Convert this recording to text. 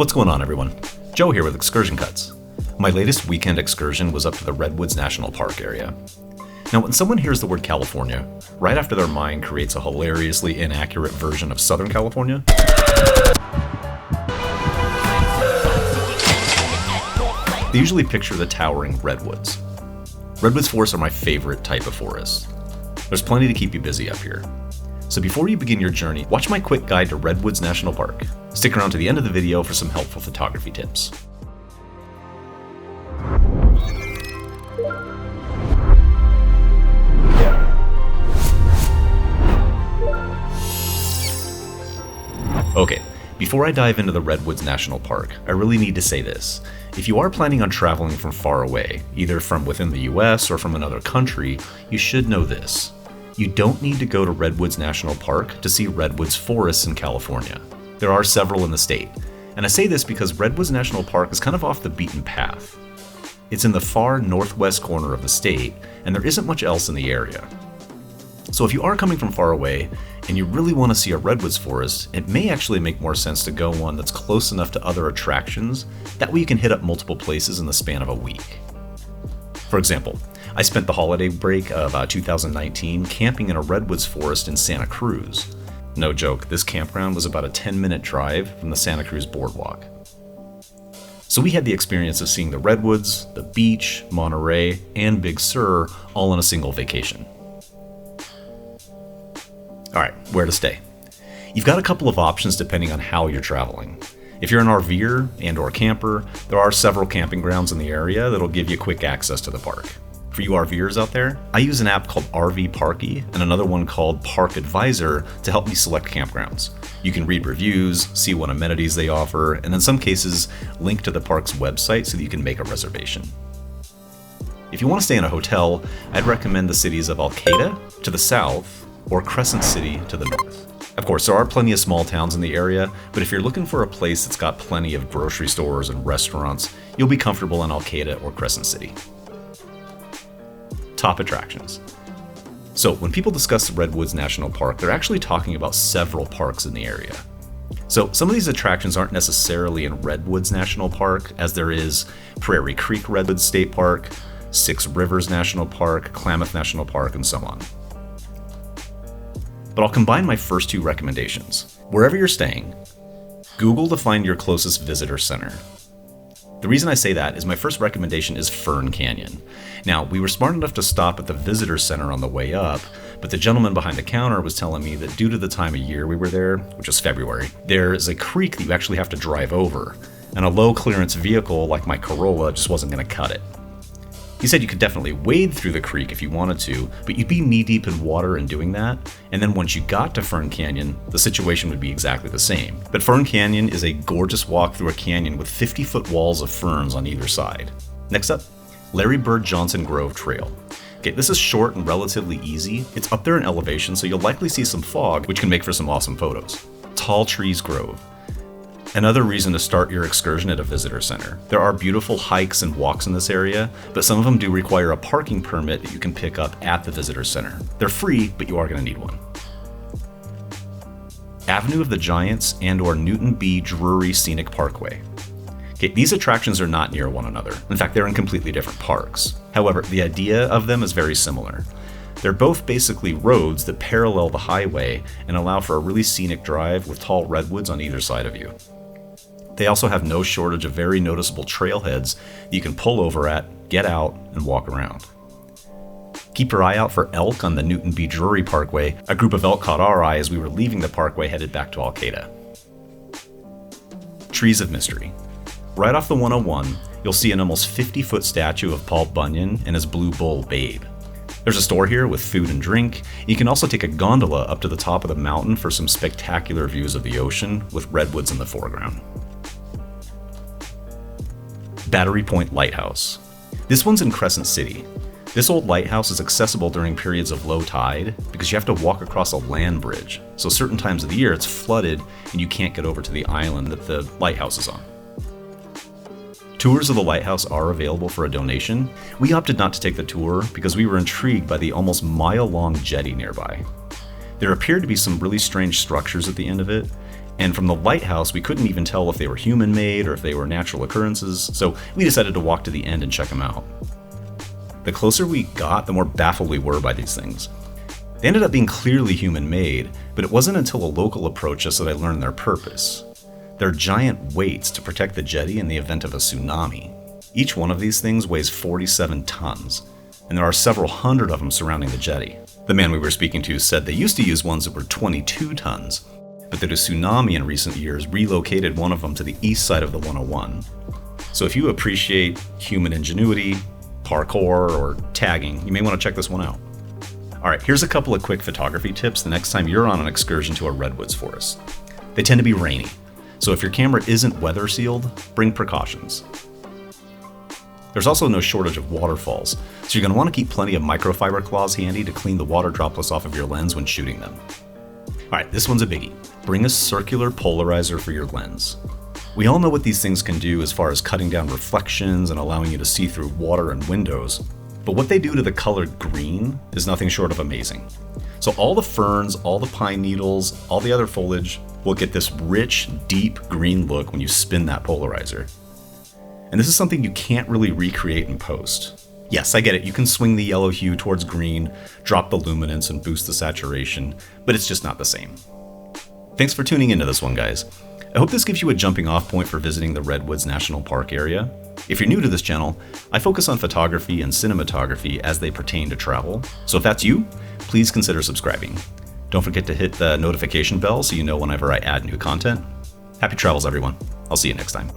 What's going on, everyone? Joe here with Excursion Cuts. My latest weekend excursion was up to the Redwoods National Park area. Now, when someone hears the word California, right after their mind creates a hilariously inaccurate version of Southern California. They usually picture the towering redwoods. Redwoods forests are my favorite type of forest. There's plenty to keep you busy up here. So before you begin your journey, watch my quick guide to Redwoods National Park. Stick around to the end of the video for some helpful photography tips. Okay, before I dive into the Redwoods National Park, I really need to say this. If you are planning on traveling from far away, either from within the US or from another country, you should know this. You don't need to go to Redwoods National Park to see redwoods forests in California. There are several in the state, and I say this because Redwoods National Park is kind of off the beaten path. It's in the far northwest corner of the state, and there isn't much else in the area. So if you are coming from far away, and you really want to see a redwoods forest, it may actually make more sense to go one that's close enough to other attractions, that way you can hit up multiple places in the span of a week. For example, I spent the holiday break of 2019 camping in a redwoods forest in Santa Cruz. No joke, this campground was about a 10-minute drive from the Santa Cruz boardwalk. So we had the experience of seeing the redwoods, the beach, Monterey, and Big Sur all in a single vacation. Alright, where to stay? You've got a couple of options depending on how you're traveling. If you're an RVer and or camper, there are several camping grounds in the area that'll give you quick access to the park. For you RVers out there, I use an app called RV Parky and another one called Park Advisor to help me select campgrounds. You can read reviews, see what amenities they offer, and in some cases, link to the park's website so that you can make a reservation. If you want to stay in a hotel, I'd recommend the cities of Alcata to the south or Crescent City to the north. Of course, there are plenty of small towns in the area, but if you're looking for a place that's got plenty of grocery stores and restaurants, you'll be comfortable in Alcata or Crescent City. Top attractions. So when people discuss the Redwoods National Park, they're actually talking about several parks in the area. So some of these attractions aren't necessarily in Redwoods National Park, as there is Prairie Creek Redwoods State Park, Six Rivers National Park, Klamath National Park, and so on. But I'll combine my first two recommendations. Wherever you're staying, Google to find your closest visitor center. The reason I say that is my first recommendation is Fern Canyon. Now, we were smart enough to stop at the visitor center on the way up, but the gentleman behind the counter was telling me that due to the time of year we were there, which was February, there is a creek that you actually have to drive over, and a low clearance vehicle like my Corolla just wasn't going to cut it. He said you could definitely wade through the creek if you wanted to, but you'd be knee-deep in water in doing that, and then once you got to Fern Canyon, the situation would be exactly the same. But Fern Canyon is a gorgeous walk through a canyon with 50-foot walls of ferns on either side. Next up, Larry Bird Johnson Grove Trail. Okay, this is short and relatively easy. It's up there in elevation, so you'll likely see some fog, which can make for some awesome photos. Tall Trees Grove. Another reason to start your excursion at a visitor center. There are beautiful hikes and walks in this area, but some of them do require a parking permit that you can pick up at the visitor center. They're free, but you are going to need one. Avenue of the Giants and or Newton B. Drury Scenic Parkway. Okay, these attractions are not near one another. In fact, they're in completely different parks. However, the idea of them is very similar. They're both basically roads that parallel the highway and allow for a really scenic drive with tall redwoods on either side of you. They also have no shortage of very noticeable trailheads that you can pull over at, get out, and walk around. Keep your eye out for elk on the Newton B. Drury Parkway. A group of elk caught our eye as we were leaving the parkway headed back to Alcata. Trees of Mystery. Right off the 101, you'll see an almost 50-foot statue of Paul Bunyan and his blue bull, Babe. There's a store here with food and drink. You can also take a gondola up to the top of the mountain for some spectacular views of the ocean with redwoods in the foreground. Battery Point Lighthouse. This one's in Crescent City. This old lighthouse is accessible during periods of low tide because you have to walk across a land bridge. So certain times of the year it's flooded and you can't get over to the island that the lighthouse is on. Tours of the lighthouse are available for a donation. We opted not to take the tour because we were intrigued by the almost mile-long jetty nearby. There appeared to be some really strange structures at the end of it, And from the lighthouse, we couldn't even tell if they were human-made or if they were natural occurrences, so we decided to walk to the end and check them out. The closer we got, the more baffled we were by these things. They ended up being clearly human-made, but it wasn't until a local approached us that I learned their purpose. They're giant weights to protect the jetty in the event of a tsunami. Each one of these things weighs 47 tons, and there are several hundred of them surrounding the jetty. The man we were speaking to said they used to use ones that were 22 tons, but that a tsunami in recent years relocated one of them to the east side of the 101. So if you appreciate human ingenuity, parkour, or tagging, you may want to check this one out. Alright, here's a couple of quick photography tips the next time you're on an excursion to a redwoods forest. They tend to be rainy, so if your camera isn't weather sealed, bring precautions. There's also no shortage of waterfalls, so you're going to want to keep plenty of microfiber cloths handy to clean the water droplets off of your lens when shooting them. Alright, this one's a biggie. Bring a circular polarizer for your lens. We all know what these things can do as far as cutting down reflections and allowing you to see through water and windows, but what they do to the color green is nothing short of amazing. So all the ferns, all the pine needles, all the other foliage will get this rich, deep green look when you spin that polarizer. And this is something you can't really recreate in post. Yes, I get it, you can swing the yellow hue towards green, drop the luminance and boost the saturation, but it's just not the same. Thanks for tuning into this one, guys. I hope this gives you a jumping off point for visiting the Redwoods National Park area. If you're new to this channel, I focus on photography and cinematography as they pertain to travel, so if that's you, please consider subscribing. Don't forget to hit the notification bell so you know whenever I add new content. Happy travels, everyone. I'll see you next time.